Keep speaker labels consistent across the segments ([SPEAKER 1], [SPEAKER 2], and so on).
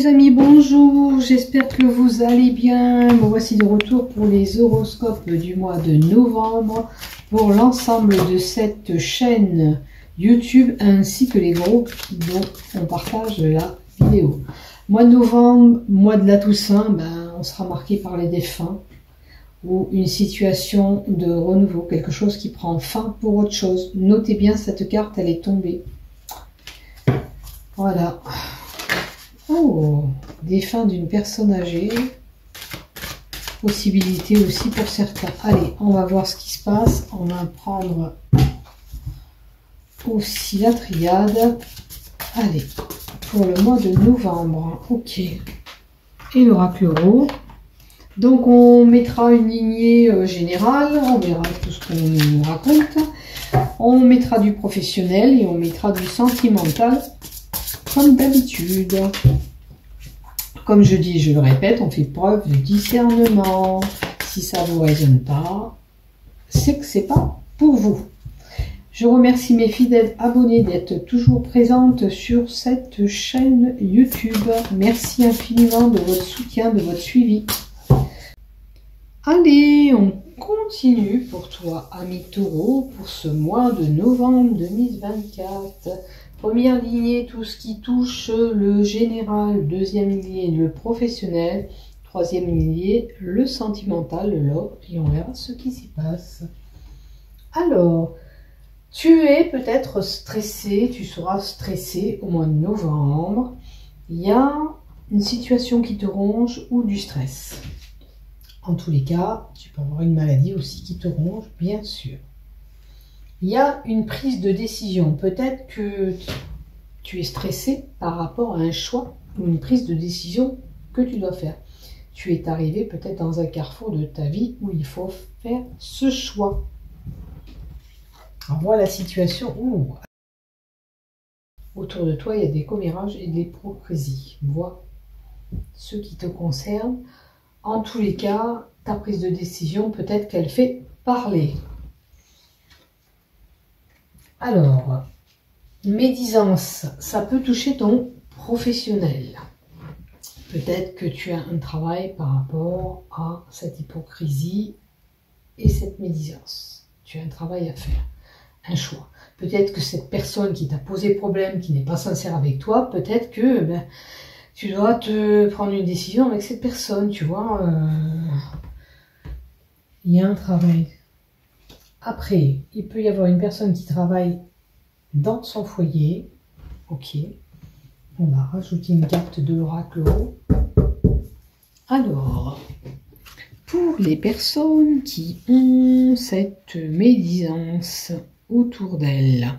[SPEAKER 1] les amis, bonjour, j'espère que vous allez bien. Me voici de retour pour les horoscopes du mois de novembre pour l'ensemble de cette chaîne YouTube ainsi que les groupes dont on partage la vidéo. Mois de novembre, mois de la Toussaint, on sera marqué par les défunts ou une situation de renouveau, quelque chose qui prend fin pour autre chose. Notez bien, cette carte, elle est tombée. Voilà. Oh, défunt d'une personne âgée. Possibilité aussi pour certains. Allez, on va voir ce qui se passe. On va prendre aussi la triade. Allez, pour le mois de novembre. Ok. Et l'oracle euro. Donc on mettra une lignée générale. On verra tout ce qu'on nous raconte. On mettra du professionnel et on mettra du sentimental. Comme d'habitude. Comme je dis, je le répète, on fait preuve de discernement. Si ça ne vous résonne pas, c'est que c'est pas pour vous. Je remercie mes fidèles abonnés d'être toujours présentes sur cette chaîne YouTube. Merci infiniment de votre soutien, de votre suivi. Allez, on continue pour toi, ami Taureau, pour ce mois de novembre 2024. Première lignée, tout ce qui touche le général. Deuxième lignée, le professionnel. Troisième lignée, le sentimental, le love. Et on verra ce qui s'y passe. Alors, tu es peut-être stressé. Tu seras stressé au mois de novembre. Il y a une situation qui te ronge ou du stress. En tous les cas, tu peux avoir une maladie aussi qui te ronge, bien sûr. Il y a une prise de décision. Peut-être que tu es stressé par rapport à un choix ou une prise de décision que tu dois faire. Tu es arrivé peut-être dans un carrefour de ta vie où il faut faire ce choix. On voit la situation. Ouh. Autour de toi, il y a des commérages et de l'hypocrisie. Vois ce qui te concerne. En tous les cas, ta prise de décision, peut-être qu'elle fait parler. Alors, médisance, ça peut toucher ton professionnel. Peut-être que tu as un travail par rapport à cette hypocrisie et cette médisance. Tu as un travail à faire, un choix. Peut-être que cette personne qui t'a posé problème, qui n'est pas sincère avec toi, peut-être que tu dois te prendre une décision avec cette personne, tu vois. Il y a un travail. Après, il peut y avoir une personne qui travaille dans son foyer. Ok. On va rajouter une carte de l'oracle. Alors, pour les personnes qui ont cette médisance autour d'elles,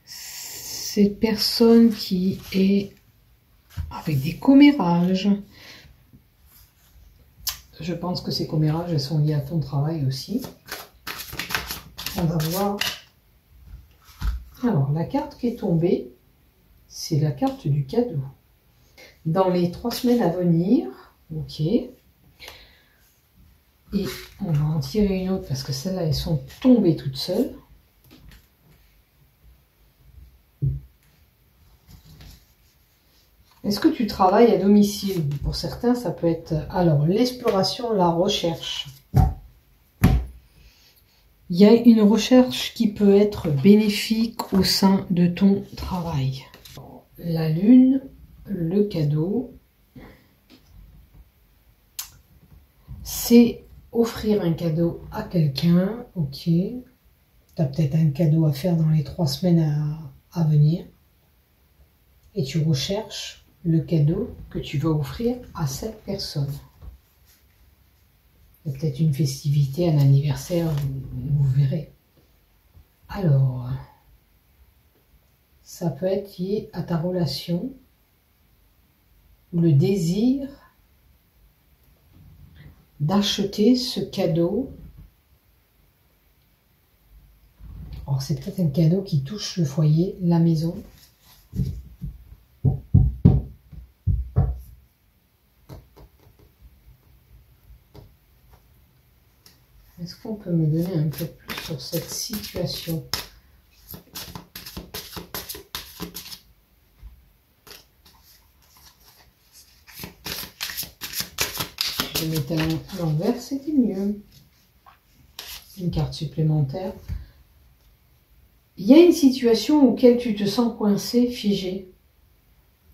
[SPEAKER 1] cette personne qui est avec des commérages, je pense que ces commérages elles sont liés à ton travail aussi. On va voir. Alors, la carte qui est tombée, c'est la carte du cadeau. Dans les 3 semaines à venir, ok. Et on va en tirer une autre parce que celles-là, elles sont tombées toutes seules. Est-ce que tu travailles à domicile? Pour certains, ça peut être alors l'exploration, la recherche. Il y a une recherche qui peut être bénéfique au sein de ton travail. La lune, le cadeau, c'est offrir un cadeau à quelqu'un. Ok, tu as peut-être un cadeau à faire dans les 3 semaines à venir. Et tu recherches le cadeau que tu vas offrir à cette personne. Il y a peut-être une festivité, un anniversaire, vous verrez. Alors, ça peut être lié à ta relation, ou le désir d'acheter ce cadeau. Alors, c'est peut-être un cadeau qui touche le foyer, la maison. Est-ce qu'on peut me donner un peu plus sur cette situation? le mettais à l'envers, c'était mieux. Une carte supplémentaire. Il y a une situation auquel tu te sens coincé, figé.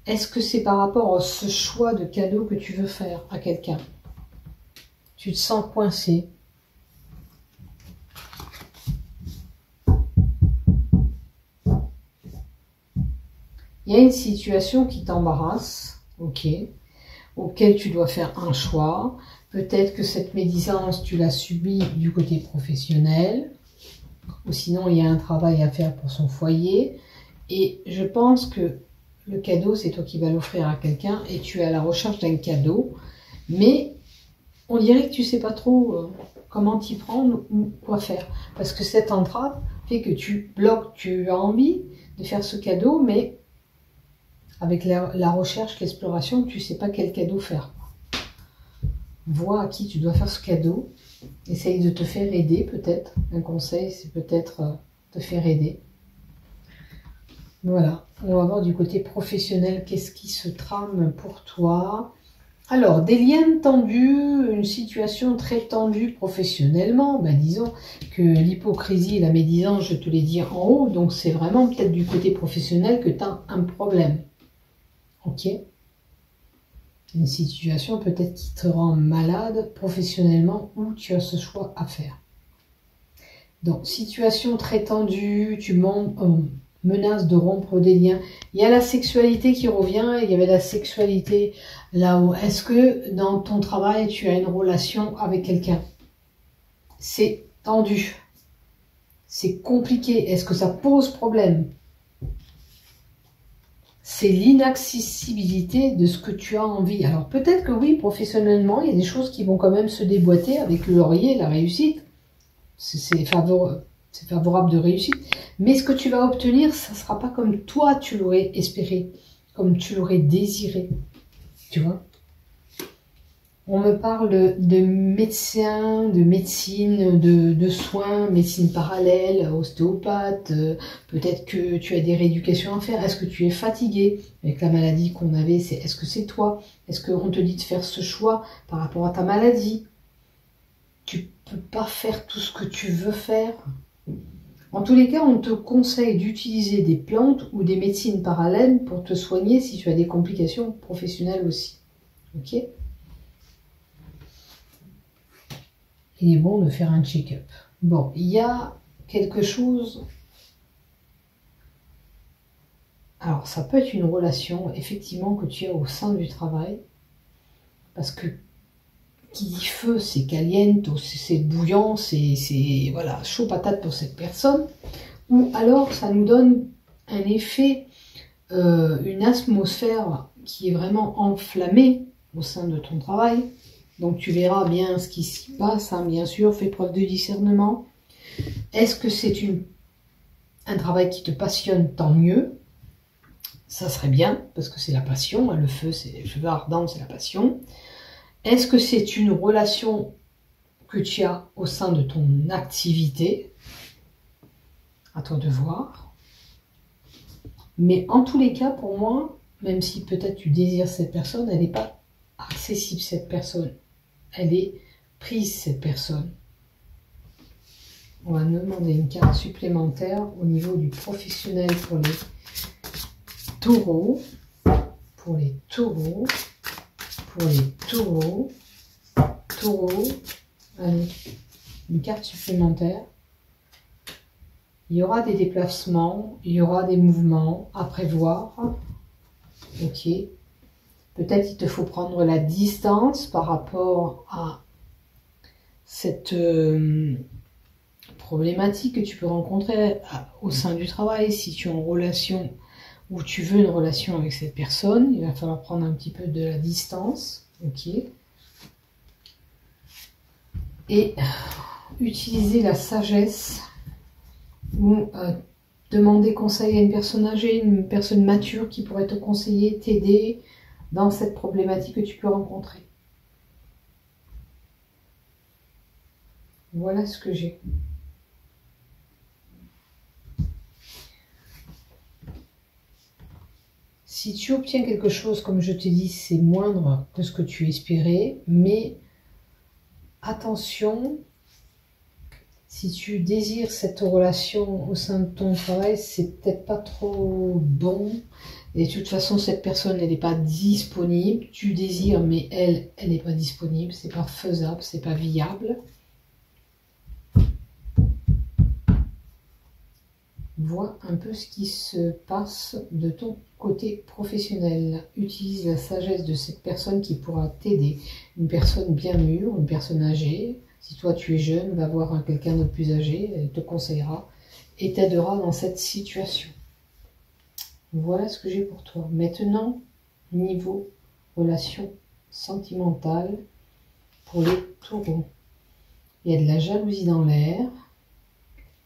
[SPEAKER 1] Est-ce que c'est par rapport à ce choix de cadeau que tu veux faire à quelqu'un? Tu te sens coincé. Il y a une situation qui t'embarrasse, ok, auquel tu dois faire un choix. Peut-être que cette médisance, tu l'as subie du côté professionnel, ou sinon il y a un travail à faire pour son foyer. Et je pense que le cadeau, c'est toi qui vas l'offrir à quelqu'un et tu es à la recherche d'un cadeau. Mais on dirait que tu ne sais pas trop comment t'y prendre ou quoi faire. Parce que cette entrave fait que tu bloques, tu as envie de faire ce cadeau, mais avec la recherche, l'exploration, tu ne sais pas quel cadeau faire. Vois à qui tu dois faire ce cadeau. Essaye de te faire aider peut-être. Un conseil, c'est peut-être te faire aider. Voilà. On va voir du côté professionnel qu'est-ce qui se trame pour toi. Alors, des liens tendus, une situation très tendue professionnellement. Ben, disons que l'hypocrisie et la médisance, je te l'ai dit en haut. Donc, c'est vraiment peut-être du côté professionnel que tu as un problème. Ok? Une situation peut-être qui te rend malade professionnellement ou tu as ce choix à faire. Donc, situation très tendue, tu menaces de rompre des liens. Il y a la sexualité qui revient, il y avait la sexualité là-haut. Est-ce que dans ton travail, tu as une relation avec quelqu'un? C'est tendu. C'est compliqué. Est-ce que ça pose problème? C'est l'inaccessibilité de ce que tu as envie. Alors peut-être que oui, professionnellement, il y a des choses qui vont quand même se déboîter avec le laurier, la réussite. C'est favorable de réussite. Mais ce que tu vas obtenir, ça ne sera pas comme toi tu l'aurais espéré, comme tu l'aurais désiré. Tu vois? On me parle de médecins, de médecine, de soins, médecine parallèle, ostéopathe. Peut-être que tu as des rééducations à faire. Est-ce que tu es fatigué avec la maladie qu'on avait? Est-ce que c'est toi? Est-ce qu'on te dit de faire ce choix par rapport à ta maladie? Tu peux pas faire tout ce que tu veux faire. En tous les cas, on te conseille d'utiliser des plantes ou des médecines parallèles pour te soigner si tu as des complications professionnelles aussi. Ok? Il est bon de faire un check-up. Bon, il y a quelque chose... Alors, ça peut être une relation, effectivement, que tu as au sein du travail. Parce que qui dit feu, c'est caliente, c'est bouillant, c'est voilà, chaud patate pour cette personne. Ou alors, ça nous donne un effet, une atmosphère qui est vraiment enflammée au sein de ton travail. Donc tu verras bien ce qui s'y passe, hein, bien sûr, fais preuve de discernement. Est-ce que c'est un travail qui te passionne? Tant mieux. Ça serait bien, parce que c'est la passion, hein, le feu ardent, c'est la passion. Est-ce que c'est une relation que tu as au sein de ton activité? À toi de voir. Mais en tous les cas, pour moi, même si peut-être tu désires cette personne, elle n'est pas accessible, cette personne. Elle est prise, cette personne. On va nous demander une carte supplémentaire au niveau du professionnel pour les taureaux. Pour les taureaux. Pour les taureaux. Taureaux. Allez, une carte supplémentaire. Il y aura des déplacements, il y aura des mouvements à prévoir. Ok. Peut-être il te faut prendre la distance par rapport à cette problématique que tu peux rencontrer au sein du travail. Si tu es en relation ou tu veux une relation avec cette personne, il va falloir prendre un petit peu de la distance. Ok. Et utiliser la sagesse ou demander conseil à une personne âgée, une personne mature qui pourrait te conseiller, t'aider dans cette problématique que tu peux rencontrer. Voilà ce que j'ai. Si tu obtiens quelque chose, comme je te dis, c'est moindre que ce que tu espérais, mais attention, si tu désires cette relation au sein de ton travail, c'est peut-être pas trop bon. Et de toute façon, cette personne, elle n'est pas disponible. Tu désires, mais elle n'est pas disponible. C'est pas faisable, c'est pas viable. Vois un peu ce qui se passe de ton côté professionnel. Utilise la sagesse de cette personne qui pourra t'aider. Une personne bien mûre, une personne âgée. Si toi tu es jeune, va voir quelqu'un de plus âgé, elle te conseillera et t'aidera dans cette situation. Voilà ce que j'ai pour toi. Maintenant, niveau relation sentimentale pour les taureaux. Il y a de la jalousie dans l'air.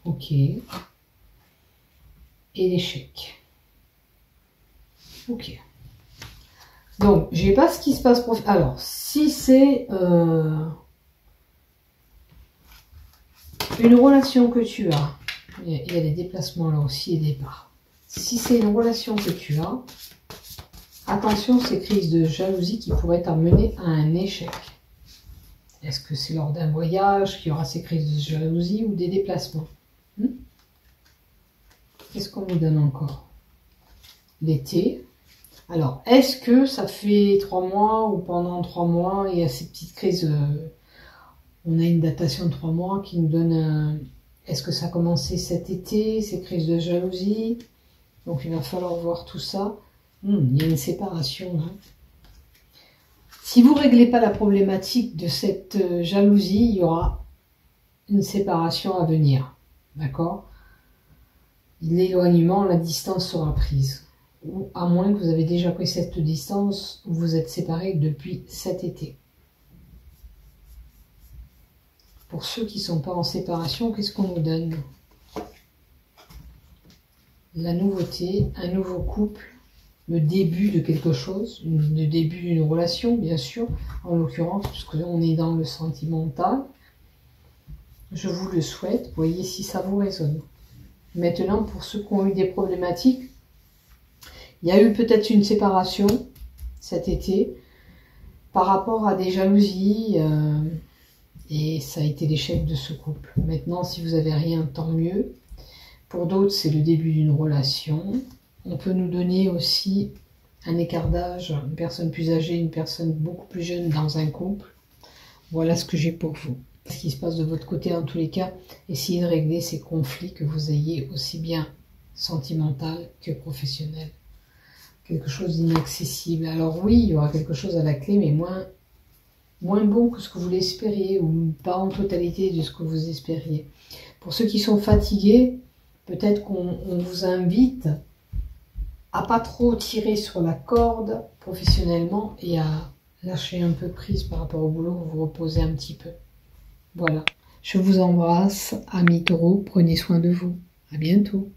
[SPEAKER 1] Ok. Et l'échec. Ok. Donc, je sais pas ce qui se passe pour... Alors, si c'est une relation que tu as, il y a des déplacements là aussi et des départs. Si c'est une relation que tu as, attention, ces crises de jalousie qui pourraient t'amener à un échec. Est-ce que c'est lors d'un voyage qu'il y aura ces crises de jalousie ou des déplacements? Qu'est-ce qu'on nous donne encore? L'été. Alors, est-ce que ça fait 3 mois ou pendant 3 mois, il y a ces petites crises, on a une datation de 3 mois qui nous donne, est-ce que ça a commencé cet été, ces crises de jalousie? Donc il va falloir voir tout ça. Il y a une séparation là. Si vous ne réglez pas la problématique de cette jalousie, il y aura une séparation à venir. D'accord? L'éloignement, la distance sera prise. Ou à moins que vous avez déjà pris cette distance, vous êtes séparés depuis cet été. Pour ceux qui ne sont pas en séparation, qu'est-ce qu'on nous donne? La nouveauté, un nouveau couple, le début de quelque chose, le début d'une relation, bien sûr, en l'occurrence, puisqu'on est dans le sentimental. Je vous le souhaite, voyez si ça vous résonne. Maintenant, pour ceux qui ont eu des problématiques, il y a eu peut-être une séparation cet été par rapport à des jalousies et ça a été l'échec de ce couple. Maintenant, si vous n'avez rien, tant mieux. Pour d'autres, c'est le début d'une relation. On peut nous donner aussi un écart d'âge, une personne plus âgée, une personne beaucoup plus jeune dans un couple. Voilà ce que j'ai pour vous. Ce qui se passe de votre côté, en tous les cas, essayez de régler ces conflits que vous ayez aussi bien sentimental que professionnel. Quelque chose d'inaccessible. Alors oui, il y aura quelque chose à la clé, mais moins bon que ce que vous l'espériez, ou pas en totalité de ce que vous espériez. Pour ceux qui sont fatigués, peut-être qu'on vous invite à pas trop tirer sur la corde professionnellement et à lâcher un peu prise par rapport au boulot, vous reposez un petit peu. Voilà. Je vous embrasse, amis taureaux, prenez soin de vous. À bientôt.